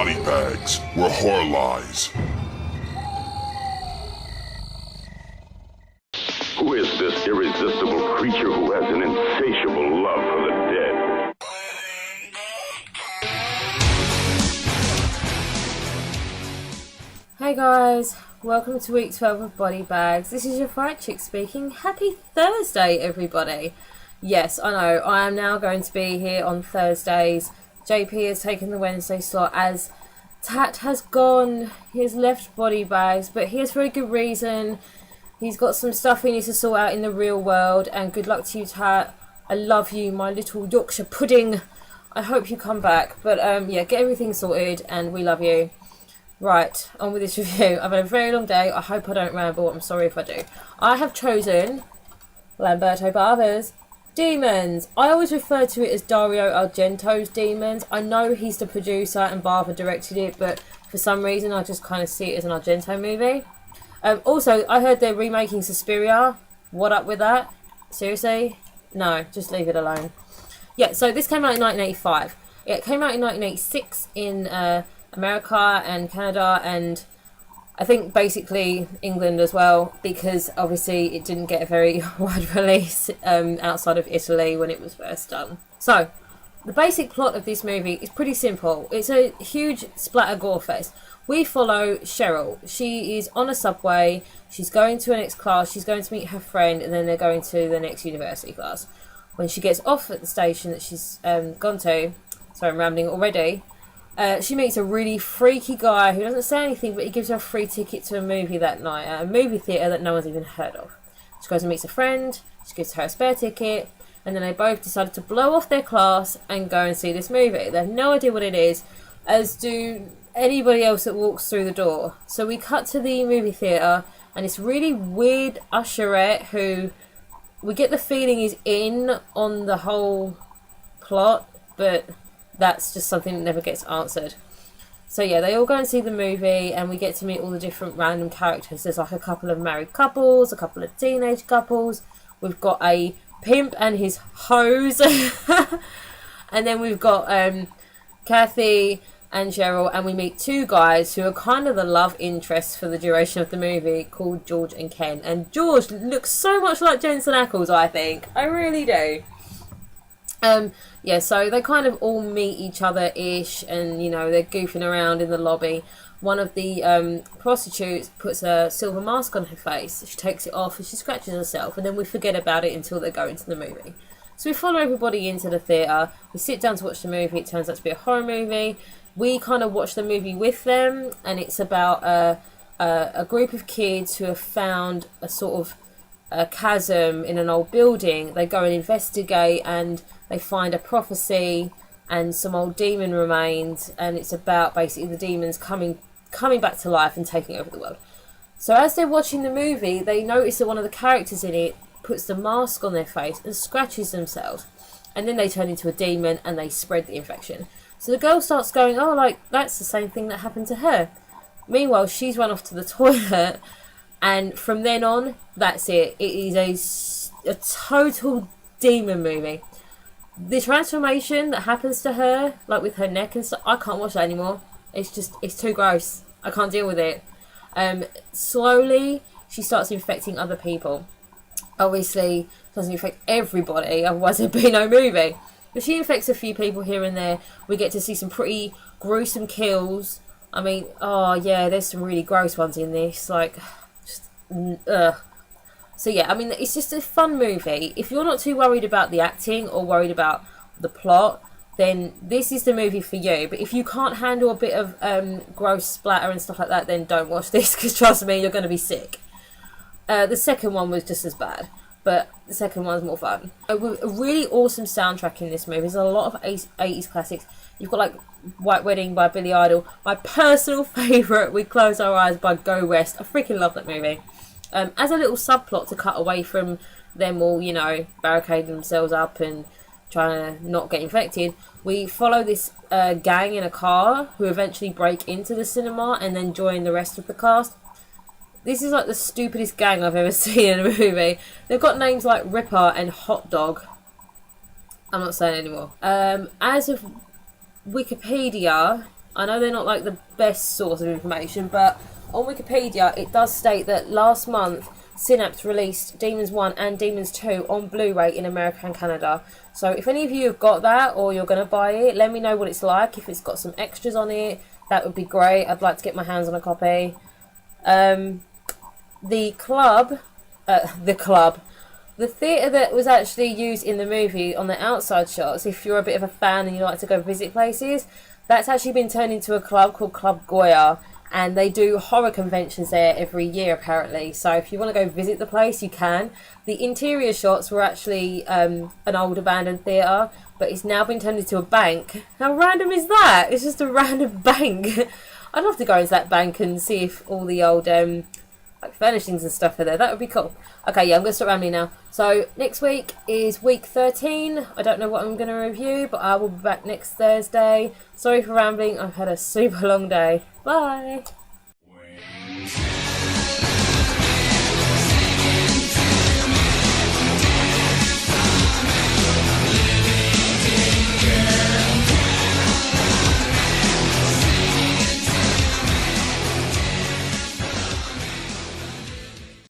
body bags where horror lies. Who is this irresistible creature who has an insatiable love for the dead? Hey guys, welcome to week 12 of Body Bags. This is your fright chick speaking. Happy Thursday, everybody. Yes, I know, I am now going to be here on Thursdays. JP has taken the Wednesday slot as Tat has gone. He has left Body Bags, but he has very good reason. He's got some stuff he needs to sort out in the real world, and good luck to you, Tat. I love you, my little Yorkshire pudding. I hope you come back. But yeah, get everything sorted, and we love you. Right, on with this review. I've had a very long day. I hope I don't ramble. I'm sorry if I do. I have chosen Lamberto bavas. Demons. I always refer to it as Dario Argento's Demons. I know he's the producer and Bava directed it, but for some reason I just kind of see it as an Argento movie. Also, I heard they're remaking Suspiria. What up with that? Seriously? No, just leave it alone. Yeah, so this came out in 1985. It came out in 1986 in America and Canada, and I think basically England as well, because obviously it didn't get a very wide release outside of Italy when it was first done. So, the basic plot of this movie is pretty simple. It's a huge splatter gore fest. We follow Cheryl. She is on a subway. She's going to her next class. She's going to meet her friend, and then they're going to the next university class. When she gets off at the station that she's gone to, sorry, I'm rambling already, she meets a really freaky guy who doesn't say anything, but he gives her a free ticket to a movie that night at a movie theatre that no one's even heard of. She goes and meets a friend. She gives her a spare ticket, and then they both decided to blow off their class and go and see this movie. They have no idea what it is, as do anybody else that walks through the door. So we cut to the movie theatre, and this really weird usherette who we get the feeling is in on the whole plot, but that's just something that never gets answered. So yeah, they all go and see the movie, and we get to meet all the different random characters. There's like a couple of married couples, a couple of teenage couples. We've got a pimp and his hose. And then we've got Kathy and Cheryl, and we meet two guys who are kind of the love interests for the duration of the movie, called George and Ken. And George looks so much like Jensen Ackles, I think. I really do. Yeah, so they kind of all meet each other-ish, and, you know, they're goofing around in the lobby. One of the prostitutes puts a silver mask on her face. She takes it off and she scratches herself, and then we forget about it until they go into the movie. So we follow everybody into the theatre. We sit down to watch the movie. It turns out to be a horror movie. We kind of watch the movie with them, and it's about a group of kids who have found a sort of a chasm in an old building. They go and investigate, and they find a prophecy and some old demon remains, and it's about basically the demons coming back to life and taking over the world. So as they're watching the movie, they notice that one of the characters in it puts the mask on their face and scratches themselves, and then they turn into a demon and they spread the infection. So the girl starts going, oh, like, that's the same thing that happened to her. Meanwhile, she's run off to the toilet, and from then on, that's it. It is a total demon movie. The transformation that happens to her, like with her neck and stuff, I can't watch that anymore. It's too gross. I can't deal with it. Slowly, she starts infecting other people. Obviously, doesn't infect everybody, otherwise there'd be no movie. But she infects a few people here and there. We get to see some pretty gruesome kills. I mean, oh yeah, there's some really gross ones in this. Like, just, ugh. So yeah, I mean, it's just a fun movie. If you're not too worried about the acting or worried about the plot, then this is the movie for you. But if you can't handle a bit of gross splatter and stuff like that, then don't watch this, because trust me, you're going to be sick. The second one was just as bad, but the second one's more fun. A really awesome soundtrack in this movie. There's a lot of 80s classics. You've got like White Wedding by Billy Idol. My personal favourite, We Close Our Eyes by Go West. I freaking love that movie. As a little subplot to cut away from them all, you know, barricading themselves up and trying to not get infected, we follow this gang in a car who eventually break into the cinema and then join the rest of the cast. This is like the stupidest gang I've ever seen in a movie. They've got names like Ripper and Hot Dog. I'm not saying anymore. As of Wikipedia, I know they're not like the best source of information, but on Wikipedia it does state that last month Synapse released Demons 1 and Demons 2 on Blu-ray in America and Canada. So if any of you have got that or you're going to buy it, let me know what it's like. If it's got some extras on it, that would be great. I'd like to get my hands on a copy. The theatre that was actually used in the movie on the outside shots, if you're a bit of a fan and you like to go visit places, that's actually been turned into a club called Club Goya, and they do horror conventions there every year apparently. So if you want to go visit the place, you can. The interior shots were actually an old abandoned theatre, but it's now been turned into a bank. How random is that? It's just a random bank. I'd love to go into that bank and see if all the old like furnishings and stuff are there. That would be cool. Okay, yeah, I'm going to stop rambling now. So next week is week 13. I don't know what I'm going to review, but I will be back next Thursday. Sorry for rambling. I've had a super long day. Bye.